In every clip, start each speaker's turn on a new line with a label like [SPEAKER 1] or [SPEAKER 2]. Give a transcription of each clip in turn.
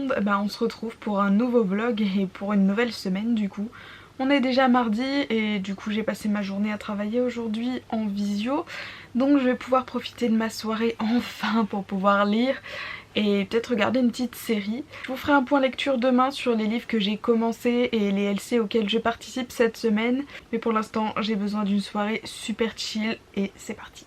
[SPEAKER 1] monde, on se retrouve pour un nouveau vlog et pour une nouvelle semaine du coup. On est déjà mardi et du coup j'ai passé ma journée à travailler aujourd'hui en visio. Donc je vais pouvoir profiter de ma soirée enfin pour pouvoir lire et peut-être regarder une petite série. Je vous ferai un point lecture demain sur les livres que j'ai commencé et les LC auxquels je participe cette semaine. Mais pour l'instant j'ai besoin d'une soirée super chill et c'est parti.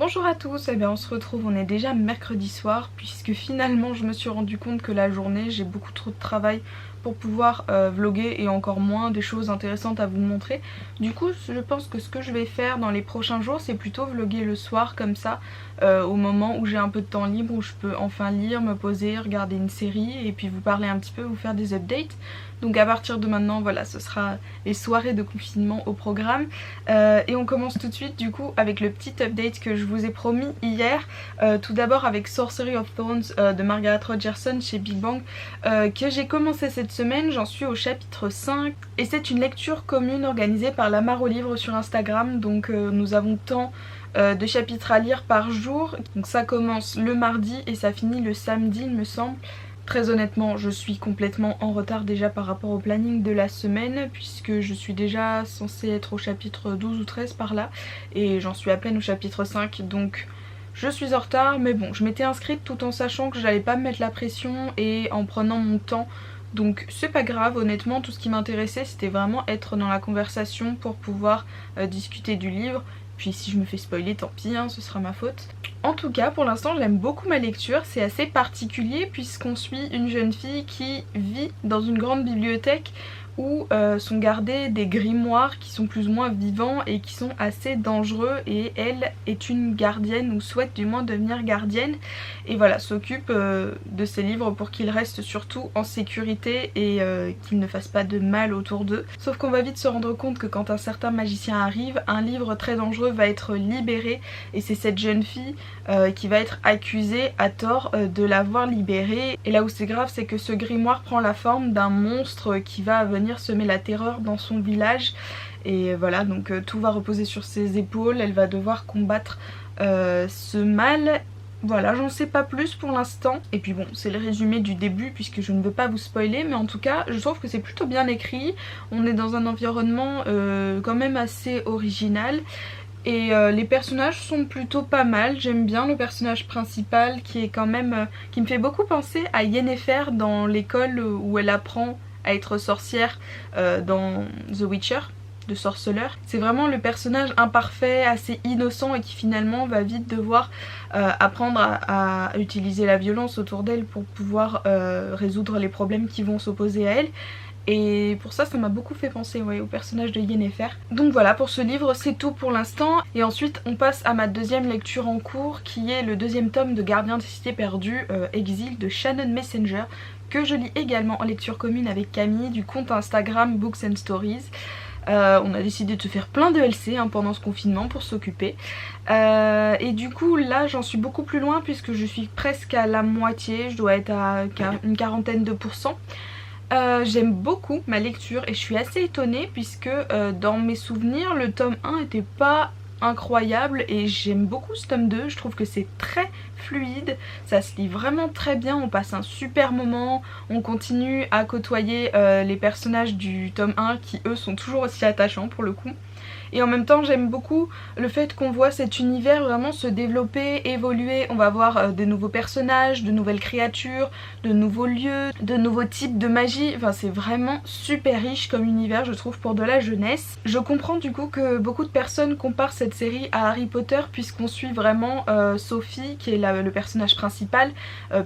[SPEAKER 1] Bonjour à tous, on se retrouve, on est déjà mercredi soir puisque finalement je me suis rendu compte que la journée j'ai beaucoup trop de travail pour pouvoir vlogger et encore moins des choses intéressantes à vous montrer. Du coup je pense que ce que je vais faire dans les prochains jours c'est plutôt vlogger le soir comme ça au moment où j'ai un peu de temps libre, où je peux enfin lire, me poser, regarder une série et puis vous parler un petit peu, vous faire des updates. Donc à partir de maintenant voilà, ce sera les soirées de confinement au programme et on commence tout de suite du coup avec le petit update que je vous ai promis hier. Tout d'abord avec Sorcery of Thorns de Margaret Rogerson chez Big Bang que j'ai commencé cette semaine. J'en suis au chapitre 5 et c'est une lecture commune organisée par la Mare au Livre sur Instagram. Donc nous avons tant de chapitres à lire par jour. Donc ça commence le mardi et ça finit le samedi il me semble. Très honnêtement je suis complètement en retard déjà par rapport au planning de la semaine puisque je suis déjà censée être au chapitre 12 ou 13 par là et j'en suis à peine au chapitre 5 donc je suis en retard. Mais bon, je m'étais inscrite tout en sachant que j'allais pas me mettre la pression et en prenant mon temps. Donc c'est pas grave, honnêtement tout ce qui m'intéressait c'était vraiment être dans la conversation pour pouvoir discuter du livre. Puis si je me fais spoiler tant pis, hein, ce sera ma faute. En tout cas pour l'instant j'aime beaucoup ma lecture, c'est assez particulier puisqu'on suit une jeune fille qui vit dans une grande bibliothèque où sont gardés des grimoires qui sont plus ou moins vivants et qui sont assez dangereux, et elle est une gardienne ou souhaite du moins devenir gardienne et voilà s'occupe de ces livres pour qu'ils restent surtout en sécurité et qu'ils ne fassent pas de mal autour d'eux. Sauf qu'on va vite se rendre compte que quand un certain magicien arrive, un livre très dangereux va être libéré et c'est cette jeune fille qui va être accusée à tort de l'avoir libéré. Et là où c'est grave c'est que ce grimoire prend la forme d'un monstre qui va venir semer la terreur dans son village et voilà donc tout va reposer sur ses épaules, elle va devoir combattre ce mal. Voilà, j'en sais pas plus pour l'instant. Et puis bon, c'est le résumé du début puisque je ne veux pas vous spoiler, mais en tout cas je trouve que c'est plutôt bien écrit. On est dans un environnement quand même assez original. Et les personnages sont plutôt pas mal, j'aime bien le personnage principal qui est quand même qui me fait beaucoup penser à Yennefer dans l'école où elle apprend à être sorcière dans The Witcher, de sorceleur. C'est vraiment le personnage imparfait, assez innocent et qui finalement va vite devoir apprendre à utiliser la violence autour d'elle pour pouvoir résoudre les problèmes qui vont s'opposer à elle. Et pour ça, ça m'a beaucoup fait penser au personnage de Yennefer. Donc voilà, pour ce livre, c'est tout pour l'instant. Et ensuite, on passe à ma deuxième lecture en cours, qui est le deuxième tome de Gardien des Cités Perdues, Exil de Shannon Messenger, que je lis également en lecture commune avec Camille du compte Instagram Books and Stories. On a décidé de se faire plein de LC pendant ce confinement pour s'occuper. Et du coup là j'en suis beaucoup plus loin puisque je suis presque à la moitié, je dois être à une quarantaine de pourcents. J'aime beaucoup ma lecture et je suis assez étonnée puisque dans mes souvenirs le tome 1 était pas incroyable et j'aime beaucoup ce tome 2, je trouve que c'est très fluide, ça se lit vraiment très bien, on passe un super moment, on continue à côtoyer les personnages du tome 1 qui eux sont toujours aussi attachants pour le coup. Et en même temps j'aime beaucoup le fait qu'on voit cet univers vraiment se développer, évoluer. On va voir de nouveaux personnages, de nouvelles créatures, de nouveaux lieux, de nouveaux types de magie. Enfin c'est vraiment super riche comme univers je trouve pour de la jeunesse. Je comprends du coup que beaucoup de personnes comparent cette série à Harry Potter puisqu'on suit vraiment Sophie qui est le personnage principal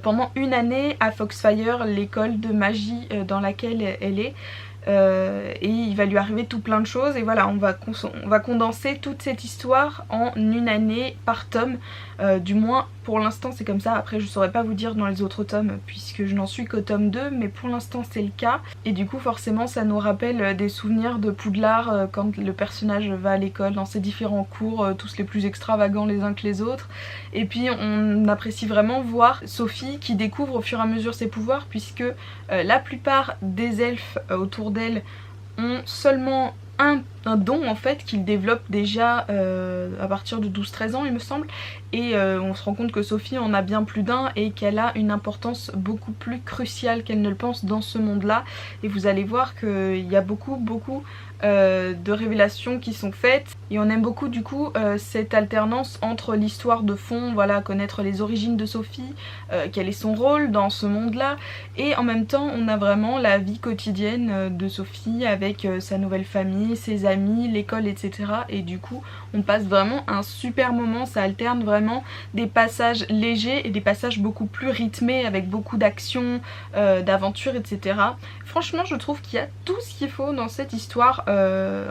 [SPEAKER 1] pendant une année à Foxfire, l'école de magie dans laquelle elle est. et il va lui arriver tout plein de choses et voilà, on va condenser toute cette histoire en une année par tome, du moins pour l'instant c'est comme ça. Après je saurais pas vous dire dans les autres tomes puisque je n'en suis qu'au tome 2, mais pour l'instant c'est le cas et du coup forcément ça nous rappelle des souvenirs de Poudlard quand le personnage va à l'école dans ses différents cours, tous les plus extravagants les uns que les autres, et puis on apprécie vraiment voir Sophie qui découvre au fur et à mesure ses pouvoirs puisque la plupart des elfes autour d'elle ont seulement un don en fait qu'ils développent déjà à partir de 12-13 ans il me semble, et on se rend compte que Sophie en a bien plus d'un et qu'elle a une importance beaucoup plus cruciale qu'elle ne le pense dans ce monde là, et vous allez voir qu'il y a beaucoup de révélations qui sont faites et on aime beaucoup du coup cette alternance entre l'histoire de fond, voilà, connaître les origines de Sophie, quel est son rôle dans ce monde là, et en même temps on a vraiment la vie quotidienne de Sophie avec sa nouvelle famille, ses amis, l'école, etc. Et du coup on passe vraiment un super moment, ça alterne vraiment des passages légers et des passages beaucoup plus rythmés avec beaucoup d'action, d'aventure, etc. Franchement je trouve qu'il y a tout ce qu'il faut dans cette histoire,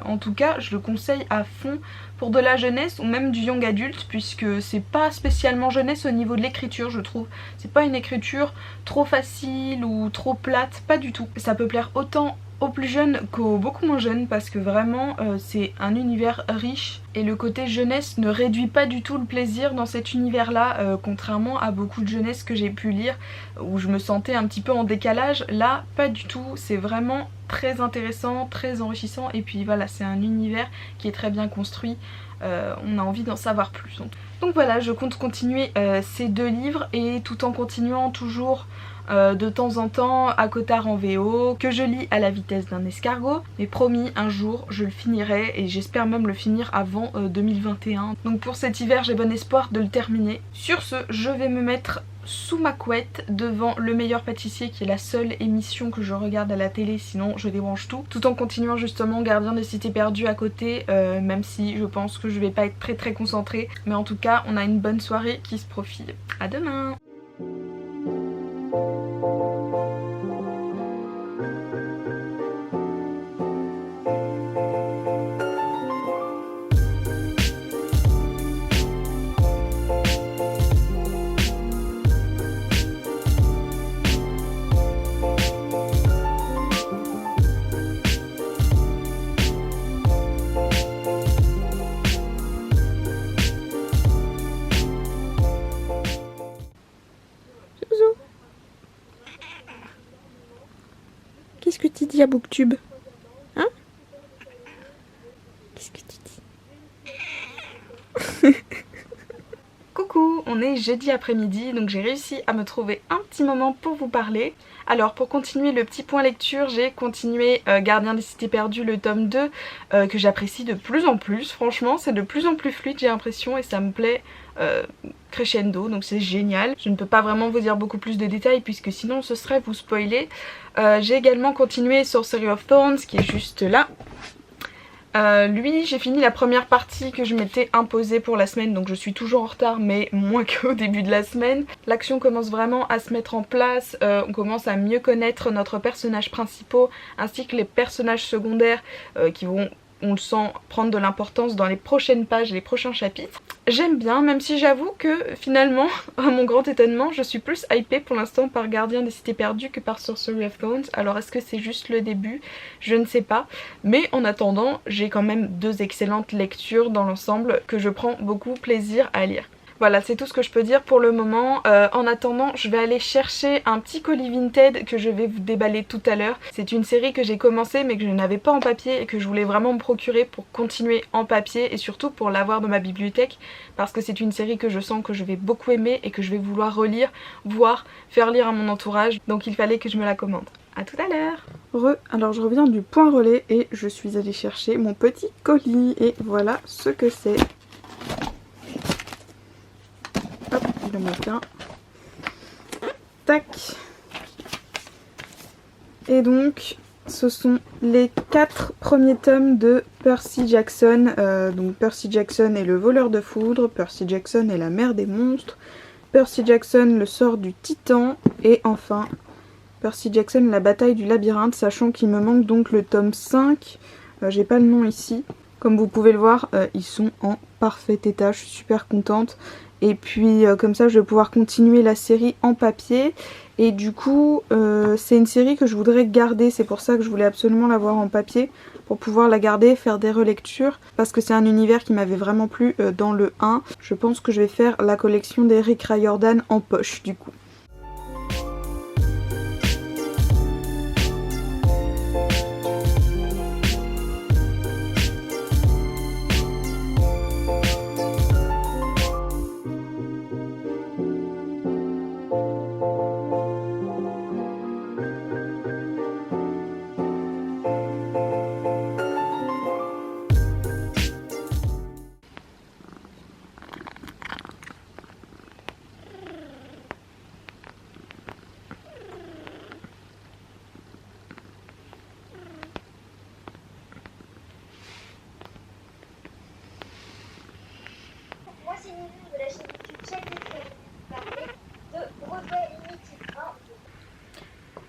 [SPEAKER 1] en tout cas je le conseille à fond pour de la jeunesse ou même du young adulte puisque c'est pas spécialement jeunesse au niveau de l'écriture je trouve. C'est pas une écriture trop facile ou trop plate, pas du tout. Ça peut plaire autant aux plus jeunes qu'aux beaucoup moins jeunes parce que vraiment c'est un univers riche et le côté jeunesse ne réduit pas du tout le plaisir dans cet univers là, contrairement à beaucoup de jeunesse que j'ai pu lire où je me sentais un petit peu en décalage. Là pas du tout, c'est vraiment très intéressant, très enrichissant et puis voilà, c'est un univers qui est très bien construit, on a envie d'en savoir plus. Donc voilà, je compte continuer ces deux livres et tout en continuant toujours de temps en temps à Cotard en VO, que je lis à la vitesse d'un escargot, mais promis un jour je le finirai et j'espère même le finir avant 2021. Donc pour cet hiver j'ai bon espoir de le terminer. Sur ce, je vais me mettre sous ma couette devant Le Meilleur Pâtissier qui est la seule émission que je regarde à la télé, sinon je débranche tout en continuant justement Gardien des Cités Perdues à côté, même si je pense que je vais pas être très concentrée, mais en tout cas on a une bonne soirée qui se profile. À demain. Qu'est-ce que tu dis à Booktube? Hein? Qu'est-ce que tu dis? Coucou, on est jeudi après-midi, donc j'ai réussi à me trouver un petit moment pour vous parler. Alors pour continuer le petit point lecture, j'ai continué Gardien des Cités Perdues, le tome 2, que j'apprécie de plus en plus. Franchement c'est de plus en plus fluide j'ai l'impression et ça me plaît crescendo, donc c'est génial. Je ne peux pas vraiment vous dire beaucoup plus de détails puisque sinon ce serait vous spoiler. J'ai également continué Sorcery of Thorns qui est juste là. Lui j'ai fini la première partie que je m'étais imposée pour la semaine, donc je suis toujours en retard mais moins qu'au début de la semaine. L'action commence vraiment à se mettre en place, on commence à mieux connaître notre personnage principal ainsi que les personnages secondaires qui vont, on le sent, prendre de l'importance dans les prochaines pages, les prochains chapitres. J'aime bien, même si j'avoue que finalement, à mon grand étonnement, je suis plus hypée pour l'instant par Gardien des Cités Perdues que par Sorcery of Thorns. Alors est-ce que c'est juste le début? Je ne sais pas. Mais en attendant, j'ai quand même deux excellentes lectures dans l'ensemble que je prends beaucoup plaisir à lire. Voilà, c'est tout ce que je peux dire pour le moment. En attendant, je vais aller chercher un petit colis Vinted que je vais vous déballer tout à l'heure. C'est une série que j'ai commencé mais que je n'avais pas en papier et que je voulais vraiment me procurer pour continuer en papier et surtout pour l'avoir dans ma bibliothèque parce que c'est une série que je sens que je vais beaucoup aimer et que je vais vouloir relire, voire faire lire à mon entourage. Donc il fallait que je me la commande. A tout à l'heure. Alors je reviens du point relais et je suis allée chercher mon petit colis et voilà ce que c'est. Hop, le matin. Tac. Et donc, ce sont les 4 premiers tomes de Percy Jackson. Donc Percy Jackson est le voleur de foudre, Percy Jackson est la mère des monstres, Percy Jackson le sort du titan, et enfin Percy Jackson, la bataille du labyrinthe, sachant qu'il me manque donc le tome 5. J'ai pas le nom ici. Comme vous pouvez le voir, ils sont en parfait état, je suis super contente. Et puis comme ça je vais pouvoir continuer la série en papier. Et du coup c'est une série que je voudrais garder, c'est pour ça que je voulais absolument l'avoir en papier. Pour pouvoir la garder, faire des relectures. Parce que c'est un univers qui m'avait vraiment plu dans le 1. Je pense que je vais faire la collection des Rick Riordan en poche du coup.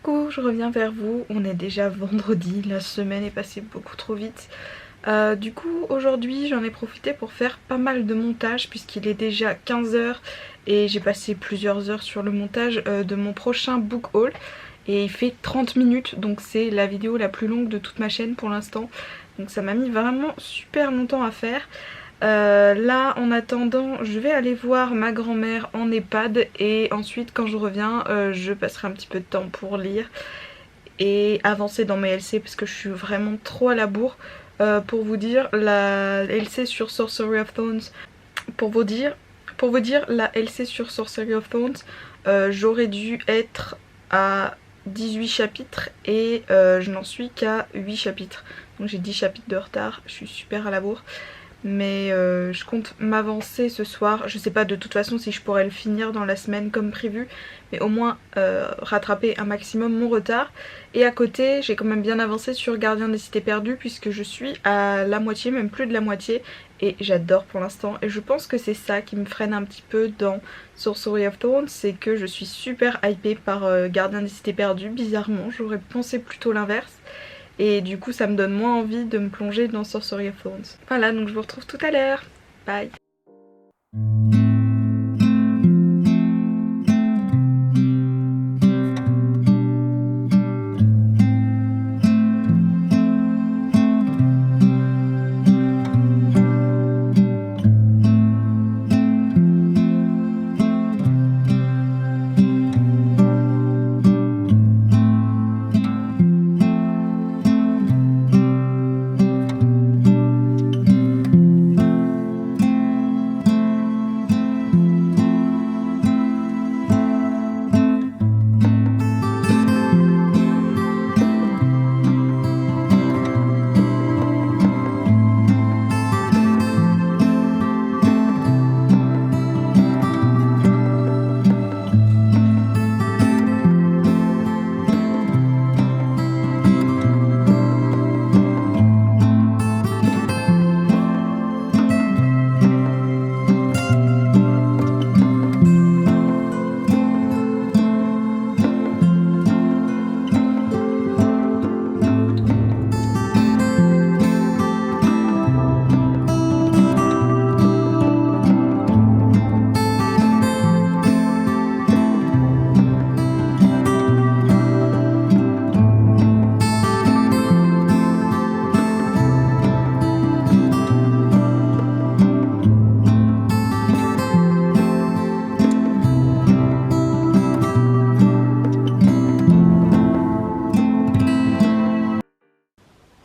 [SPEAKER 1] Coucou, je reviens vers vous, on est déjà vendredi, la semaine est passée beaucoup trop vite. Du coup aujourd'hui j'en ai profité pour faire pas mal de montage puisqu'il est déjà 15 h et j'ai passé plusieurs heures sur le montage de mon prochain book haul. Et il fait 30 minutes donc c'est la vidéo la plus longue de toute ma chaîne pour l'instant. Donc ça m'a mis vraiment super longtemps à faire. Là en attendant je vais aller voir ma grand-mère en EHPAD et ensuite quand je reviens je passerai un petit peu de temps pour lire et avancer dans mes LC parce que je suis vraiment trop à la bourre. Pour vous dire la LC sur Sorcery of Thorns, pour vous dire la LC sur Sorcery of Thorns j'aurais dû être à 18 chapitres et je n'en suis qu'à 8 chapitres. Donc j'ai 10 chapitres de retard, je suis super à la bourre. Mais je compte m'avancer ce soir. Je sais pas de toute façon si je pourrais le finir dans la semaine comme prévu, mais au moins rattraper un maximum mon retard. Et à côté j'ai quand même bien avancé sur Gardien des Cités Perdues puisque je suis à la moitié, même plus de la moitié. Et j'adore pour l'instant et je pense que c'est ça qui me freine un petit peu dans Sorcery of Thorns. C'est que je suis super hypée par Gardien des Cités Perdues. Bizarrement j'aurais pensé plutôt l'inverse. Et du coup ça me donne moins envie de me plonger dans Sorcery of Thorns. Voilà, donc je vous retrouve tout à l'heure. Bye.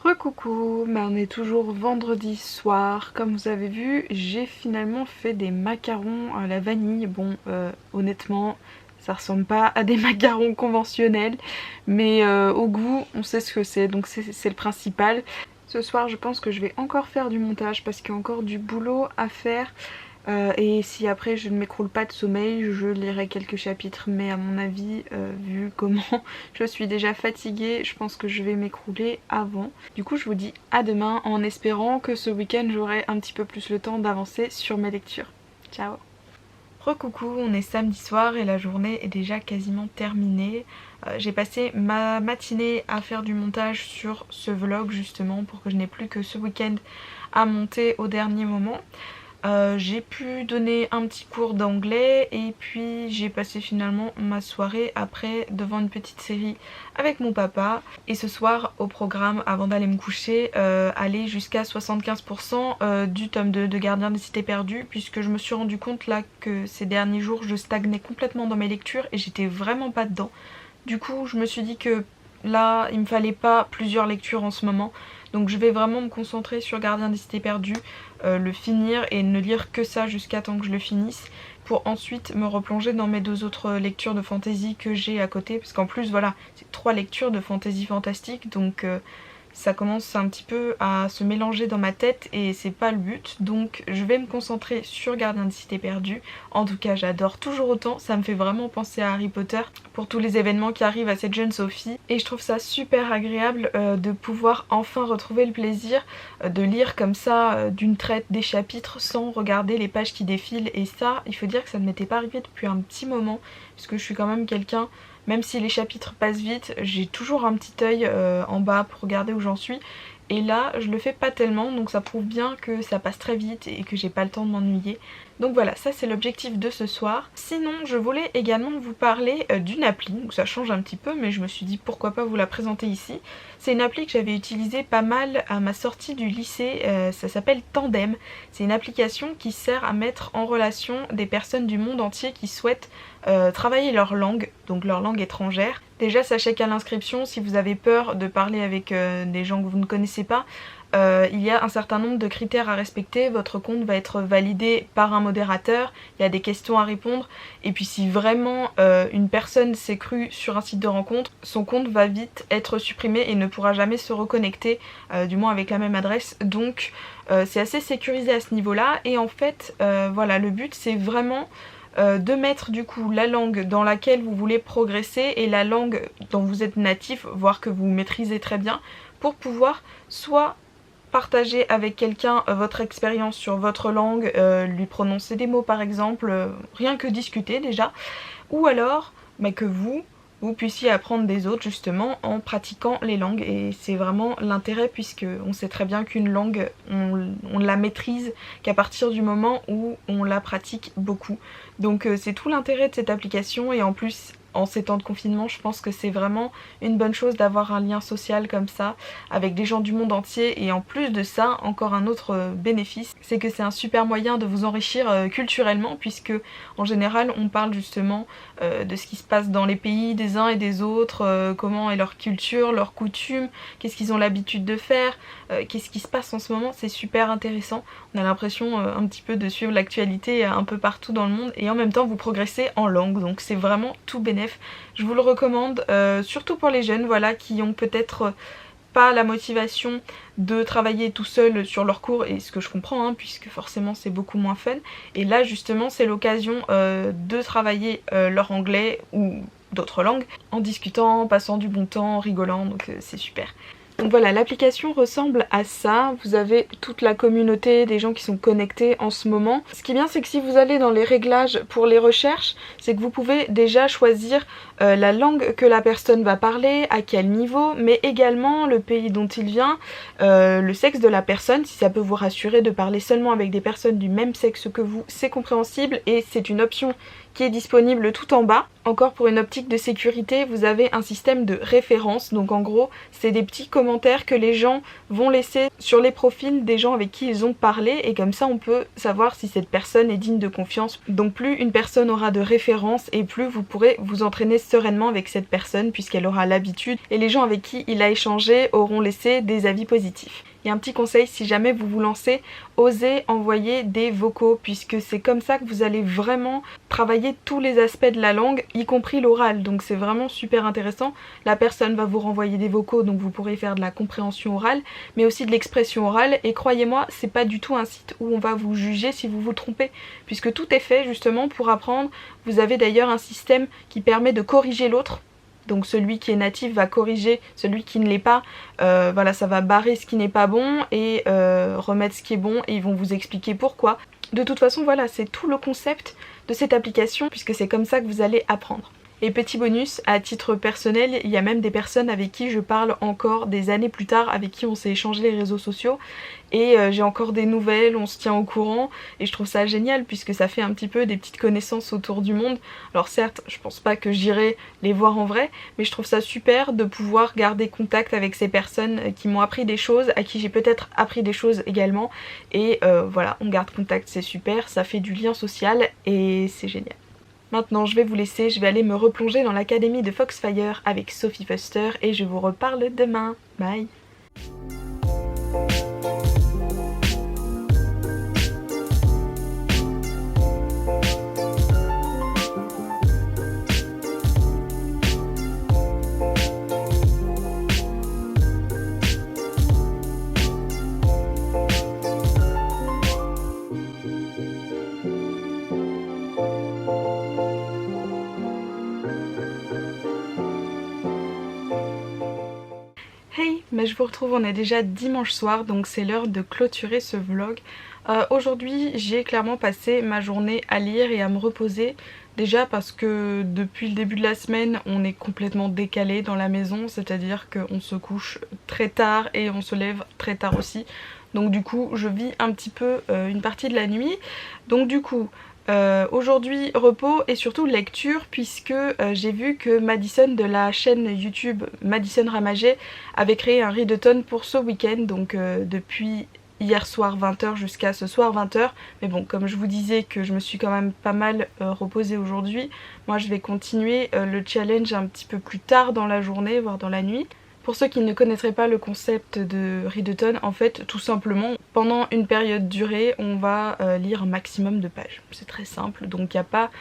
[SPEAKER 1] Recoucou, on est toujours vendredi soir. Comme vous avez vu, j'ai finalement fait des macarons à la vanille. Bon, honnêtement, ça ressemble pas à des macarons conventionnels, mais au goût, on sait ce que c'est, donc c'est le principal. Ce soir, je pense que je vais encore faire du montage parce qu'il y a encore du boulot à faire. Et si après je ne m'écroule pas de sommeil, je lirai quelques chapitres, mais à mon avis, vu comment je suis déjà fatiguée, je pense que je vais m'écrouler avant. Du coup je vous dis à demain en espérant que ce week-end j'aurai un petit peu plus le temps d'avancer sur mes lectures. Ciao! Recoucou, on est samedi soir et la journée est déjà quasiment terminée. J'ai passé ma matinée à faire du montage sur ce vlog justement pour que je n'ai plus que ce week-end à monter au dernier moment. J'ai pu donner un petit cours d'anglais et puis j'ai passé finalement ma soirée après devant une petite série avec mon papa. Et ce soir au programme, avant d'aller me coucher, aller jusqu'à 75% du tome 2 de Gardien des Cités Perdues, puisque je me suis rendu compte là que ces derniers jours je stagnais complètement dans mes lectures et j'étais vraiment pas dedans. Du coup je me suis dit que là il me fallait pas plusieurs lectures en ce moment. Donc je vais vraiment me concentrer sur Gardien des Cités Perdues, le finir et ne lire que ça jusqu'à temps que je le finisse, pour ensuite me replonger dans mes 2 autres lectures de fantasy que j'ai à côté, parce qu'en plus voilà, c'est 3 lectures de fantasy fantastique, donc ça commence un petit peu à se mélanger dans ma tête et c'est pas le but. Donc je vais me concentrer sur Gardien des Cités Perdues. En tout cas j'adore toujours autant, ça me fait vraiment penser à Harry Potter pour tous les événements qui arrivent à cette jeune Sophie. Et je trouve ça super agréable de pouvoir enfin retrouver le plaisir de lire comme ça d'une traite des chapitres sans regarder les pages qui défilent. Et ça, il faut dire que ça ne m'était pas arrivé depuis un petit moment, puisque je suis quand même quelqu'un... Même si les chapitres passent vite, j'ai toujours un petit œil en bas pour regarder où j'en suis. Et là, je le fais pas tellement, donc ça prouve bien que ça passe très vite et que j'ai pas le temps de m'ennuyer. Donc voilà, ça c'est l'objectif de ce soir. Sinon, je voulais également vous parler d'une appli, donc ça change un petit peu, mais je me suis dit pourquoi pas vous la présenter ici. C'est une appli que j'avais utilisée pas mal à ma sortie du lycée, ça s'appelle Tandem. C'est une application qui sert à mettre en relation des personnes du monde entier qui souhaitent travailler leur langue, donc leur langue étrangère. Déjà sachez qu'à l'inscription, si vous avez peur de parler avec des gens que vous ne connaissez pas, il y a un certain nombre de critères à respecter. Votre compte va être validé par un modérateur, il y a des questions à répondre, et puis si vraiment une personne s'est crue sur un site de rencontre, son compte va vite être supprimé et ne pourra jamais se reconnecter, du moins avec la même adresse. Donc c'est assez sécurisé à ce niveau-là, et en fait voilà, le but c'est vraiment de mettre du coup la langue dans laquelle vous voulez progresser et la langue dont vous êtes natif, voire que vous maîtrisez très bien, pour pouvoir soit partager avec quelqu'un votre expérience sur votre langue, lui prononcer des mots par exemple, rien que discuter déjà, ou alors que vous puissiez apprendre des autres justement en pratiquant les langues. Et c'est vraiment l'intérêt, puisque on sait très bien qu'une langue on la maîtrise qu'à partir du moment où on la pratique beaucoup. Donc c'est tout l'intérêt de cette application, et en plus en ces temps de confinement, je pense que c'est vraiment une bonne chose d'avoir un lien social comme ça avec des gens du monde entier. Et en plus de ça, encore un autre bénéfice, c'est que c'est un super moyen de vous enrichir culturellement, puisque en général on parle justement de ce qui se passe dans les pays des uns et des autres, comment est leur culture, leurs coutumes, qu'est-ce qu'ils ont l'habitude de faire, qu'est-ce qui se passe en ce moment. C'est super intéressant, on a l'impression un petit peu de suivre l'actualité un peu partout dans le monde, et en même temps vous progressez en langue, donc c'est vraiment tout bénéf. Je vous le recommande, surtout pour les jeunes, voilà, qui ont peut-être pas la motivation de travailler tout seul sur leurs cours, et ce que je comprends, hein, puisque forcément c'est beaucoup moins fun. Et là justement c'est l'occasion de travailler leur anglais ou d'autres langues en discutant, en passant du bon temps, en rigolant, donc c'est super. Donc voilà, l'application ressemble à ça. Vous avez toute la communauté des gens qui sont connectés en ce moment. Ce qui est bien, c'est que si vous allez dans les réglages pour les recherches, c'est que vous pouvez déjà choisir la langue que la personne va parler, à quel niveau, mais également le pays dont il vient, le sexe de la personne, si ça peut vous rassurer de parler seulement avec des personnes du même sexe que vous, c'est compréhensible et c'est une option qui est disponible tout en bas. Encore pour une optique de sécurité, vous avez un système de référence, donc en gros c'est des petits commentaires que les gens vont laisser sur les profils des gens avec qui ils ont parlé, et comme ça on peut savoir si cette personne est digne de confiance. Donc plus une personne aura de références et plus vous pourrez vous entraîner sereinement avec cette personne, puisqu'elle aura l'habitude et les gens avec qui il a échangé auront laissé des avis positifs. Et un petit conseil, si jamais vous vous lancez, osez envoyer des vocaux, puisque c'est comme ça que vous allez vraiment travailler tous les aspects de la langue, y compris l'oral. Donc c'est vraiment super intéressant. La personne va vous renvoyer des vocaux, donc vous pourrez faire de la compréhension orale, mais aussi de l'expression orale. Et croyez-moi, c'est pas du tout un site où on va vous juger si vous vous trompez, puisque tout est fait justement pour apprendre. Vous avez d'ailleurs un système qui permet de corriger l'autre. donc celui qui est natif va corriger celui qui ne l'est pas. Voilà, ça va barrer ce qui n'est pas bon et remettre ce qui est bon, et ils vont vous expliquer pourquoi. De toute façon voilà, c'est tout le concept de cette application, puisque c'est comme ça que vous allez apprendre. Et petit bonus, à titre personnel, il y a même des personnes avec qui je parle encore des années plus tard, avec qui on s'est échangé les réseaux sociaux, et j'ai encore des nouvelles, on se tient au courant, et je trouve ça génial puisque ça fait un petit peu des petites connaissances autour du monde. Alors certes, je pense pas que j'irai les voir en vrai, mais je trouve ça super de pouvoir garder contact avec ces personnes qui m'ont appris des choses, à qui j'ai peut-être appris des choses également, et voilà, on garde contact, c'est super, ça fait du lien social, et c'est génial. Maintenant je vais vous laisser, je vais aller me replonger dans l'académie de Foxfire avec Sophie Foster et je vous reparle demain. Bye. Hey, mais je vous retrouve, on est déjà dimanche soir, donc c'est l'heure de clôturer ce vlog. Aujourd'hui j'ai clairement passé ma journée à lire et à me reposer. Déjà parce que depuis le début de la semaine on est complètement décalé dans la maison, c'est-à-dire qu'on se couche très tard et on se lève très tard aussi. Donc du coup je vis un petit peu une partie de la nuit. Donc du coup aujourd'hui repos et surtout lecture, puisque j'ai vu que Madison de la chaîne YouTube Madison Ramagé avait créé un readathon pour ce week-end, donc depuis hier soir 20h jusqu'à ce soir 20h. Mais bon, comme je vous disais que je me suis quand même pas mal reposée aujourd'hui, moi je vais continuer le challenge un petit peu plus tard dans la journée, voire dans la nuit. Pour ceux qui ne connaîtraient pas le concept de readathon, en fait tout simplement pendant une période durée on va lire un maximum de pages. C'est très simple, donc il n'y a pas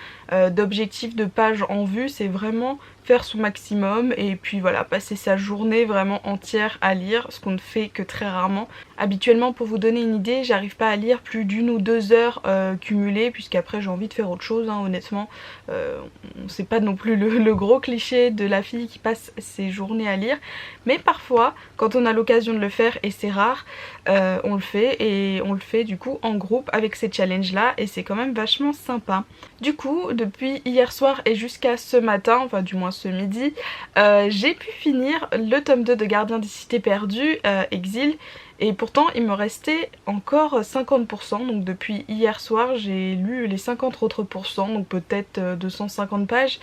[SPEAKER 1] d'objectif de pages en vue, c'est vraiment faire son maximum et puis voilà, passer sa journée vraiment entière à lire, ce qu'on ne fait que très rarement. Habituellement, pour vous donner une idée, j'arrive pas à lire plus d'1 ou 2 heures cumulées, puisqu'après j'ai envie de faire autre chose, hein, honnêtement. C'est pas non plus le gros cliché de la fille qui passe ses journées à lire, mais parfois, quand on a l'occasion de le faire, et c'est rare, on le fait, et on le fait du coup en groupe avec ces challenges là, et c'est quand même vachement sympa. Du coup, depuis hier soir et jusqu'à ce matin, enfin du moins ce midi, j'ai pu finir le tome 2 de Gardien des Cités Perdues, Exil, et pourtant il me restait encore 50%, donc depuis hier soir j'ai lu les 50 autres pourcents, donc peut-être 250 pages,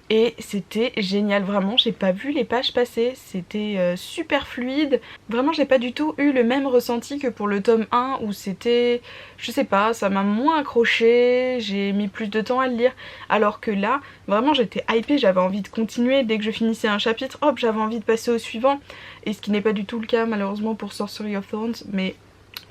[SPEAKER 1] et c'était génial, vraiment j'ai pas vu les pages passer, c'était super fluide, vraiment j'ai pas du tout eu le même ressenti que pour le tome 1 où c'était, je sais pas, ça m'a moins accroché, j'ai mis plus de temps à le lire, alors que là vraiment j'étais hypée, j'avais envie de continuer, dès que je finissais un chapitre, hop, j'avais envie de passer au suivant, et ce qui n'est pas du tout le cas malheureusement pour Sorcery of Thorns, mais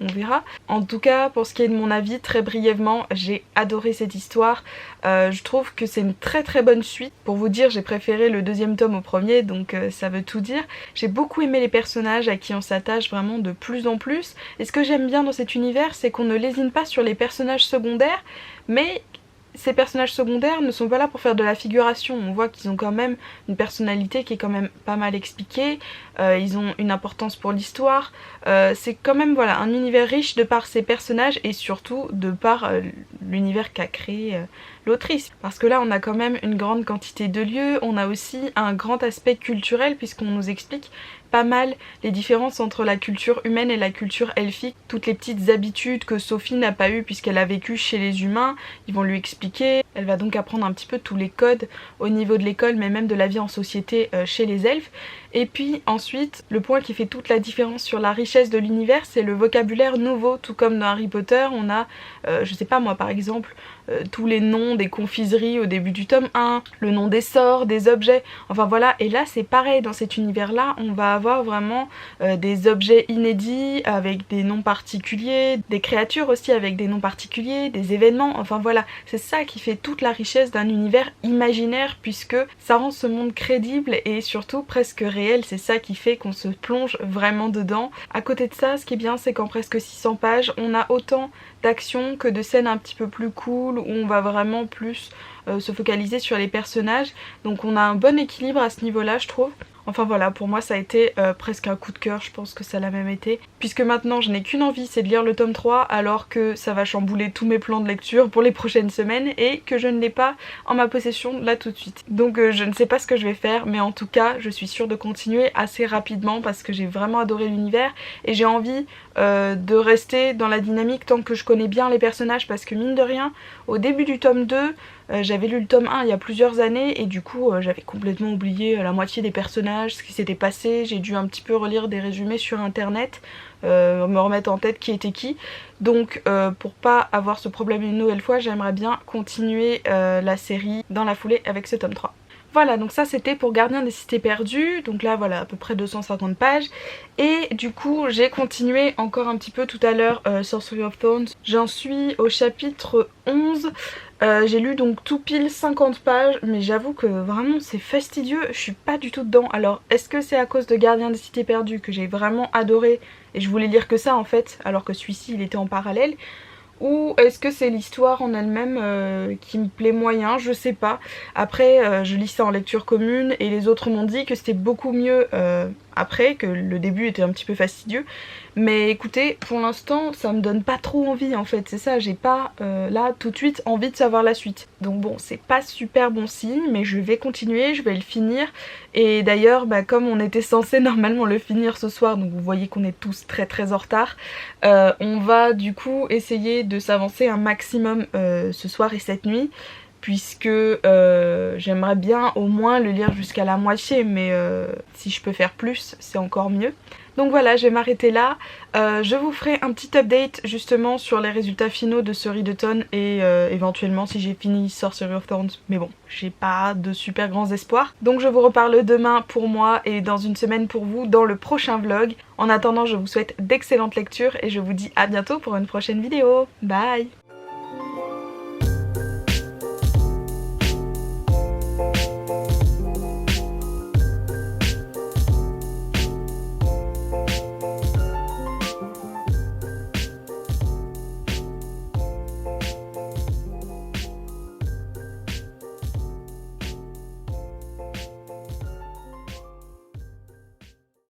[SPEAKER 1] on verra. En tout cas, pour ce qui est de mon avis, très brièvement, j'ai adoré cette histoire. Je trouve que c'est une très très bonne suite. Pour vous dire, j'ai préféré le deuxième tome au premier, donc ça veut tout dire. J'ai beaucoup aimé les personnages à qui on s'attache vraiment de plus en plus. Et ce que j'aime bien dans cet univers, c'est qu'on ne lésine pas sur les personnages secondaires, mais ces personnages secondaires ne sont pas là pour faire de la figuration, on voit qu'ils ont quand même une personnalité qui est quand même pas mal expliquée, ils ont une importance pour l'histoire, c'est quand même voilà un univers riche de par ces personnages et surtout de par l'univers qu'a créé l'autrice. Parce que là on a quand même une grande quantité de lieux, on a aussi un grand aspect culturel puisqu'on nous explique pas mal les différences entre la culture humaine et la culture elfique, toutes les petites habitudes que Sophie n'a pas eues puisqu'elle a vécu chez les humains, ils vont lui expliquer, elle va donc apprendre un petit peu tous les codes au niveau de l'école mais même de la vie en société chez les elfes. Et puis ensuite, le point qui fait toute la différence sur la richesse de l'univers, c'est le vocabulaire nouveau, tout comme dans Harry Potter, on a, je sais pas moi par exemple, tous les noms des confiseries au début du tome 1, le nom des sorts, des objets, enfin voilà, et là c'est pareil, dans cet univers là, on va avoir vraiment des objets inédits avec des noms particuliers, des créatures aussi avec des noms particuliers, des événements, enfin voilà, c'est ça qui fait toute la richesse d'un univers imaginaire puisque ça rend ce monde crédible et surtout presque réel, c'est ça qui fait qu'on se plonge vraiment dedans. À côté de ça, ce qui est bien c'est qu'en presque 600 pages, on a autant d'actions que de scènes un petit peu plus cool cool où on va vraiment plus se focaliser sur les personnages. Donc on a un bon équilibre à ce niveau là je trouve. Enfin voilà, pour moi ça a été presque un coup de cœur, je pense que ça l'a même été. Puisque maintenant je n'ai qu'une envie, c'est de lire le tome 3 alors que ça va chambouler tous mes plans de lecture pour les prochaines semaines et que je ne l'ai pas en ma possession là tout de suite. Donc je ne sais pas ce que je vais faire, mais en tout cas je suis sûre de continuer assez rapidement parce que j'ai vraiment adoré l'univers et j'ai envie de rester dans la dynamique tant que je connais bien les personnages, parce que mine de rien, au début du tome 2, j'avais lu le tome 1 il y a plusieurs années et du coup j'avais complètement oublié la moitié des personnages, ce qui s'était passé. J'ai dû un petit peu relire des résumés sur internet, me remettre en tête qui était qui. Donc pour pas avoir ce problème une nouvelle fois, j'aimerais bien continuer la série dans la foulée avec ce tome 3. Voilà, donc ça c'était pour Gardien des Cités Perdues, donc là voilà à peu près 250 pages. Et du coup j'ai continué encore un petit peu tout à l'heure Sorcery of Thorns. J'en suis au chapitre 11. J'ai lu donc tout pile 50 pages, mais j'avoue que vraiment c'est fastidieux, je suis pas du tout dedans. Alors est-ce que c'est à cause de Gardien des Cités Perdues que j'ai vraiment adoré et je voulais lire que ça en fait, alors que celui-ci il était en parallèle, ou est-ce que c'est l'histoire en elle-même qui me plaît moyen, je sais pas. Après je lis ça en lecture commune et les autres m'ont dit que c'était beaucoup mieux après, que le début était un petit peu fastidieux. Mais écoutez, pour l'instant ça me donne pas trop envie en fait, c'est ça, j'ai pas là tout de suite envie de savoir la suite. Donc bon, c'est pas super bon signe, mais je vais continuer, je vais le finir. Et d'ailleurs comme on était censé normalement le finir ce soir, donc vous voyez qu'on est tous très en retard, on va du coup essayer de s'avancer un maximum ce soir et cette nuit, puisque j'aimerais bien au moins le lire jusqu'à la moitié, mais si je peux faire plus c'est encore mieux. Donc voilà, je vais m'arrêter là. Je vous ferai un petit update justement sur les résultats finaux de ce readathon et éventuellement si j'ai fini Sorcery of Thorns. Mais bon, j'ai pas de super grands espoirs. Donc je vous reparle demain pour moi et dans une semaine pour vous dans le prochain vlog. En attendant, je vous souhaite d'excellentes lectures et je vous dis à bientôt pour une prochaine vidéo. Bye!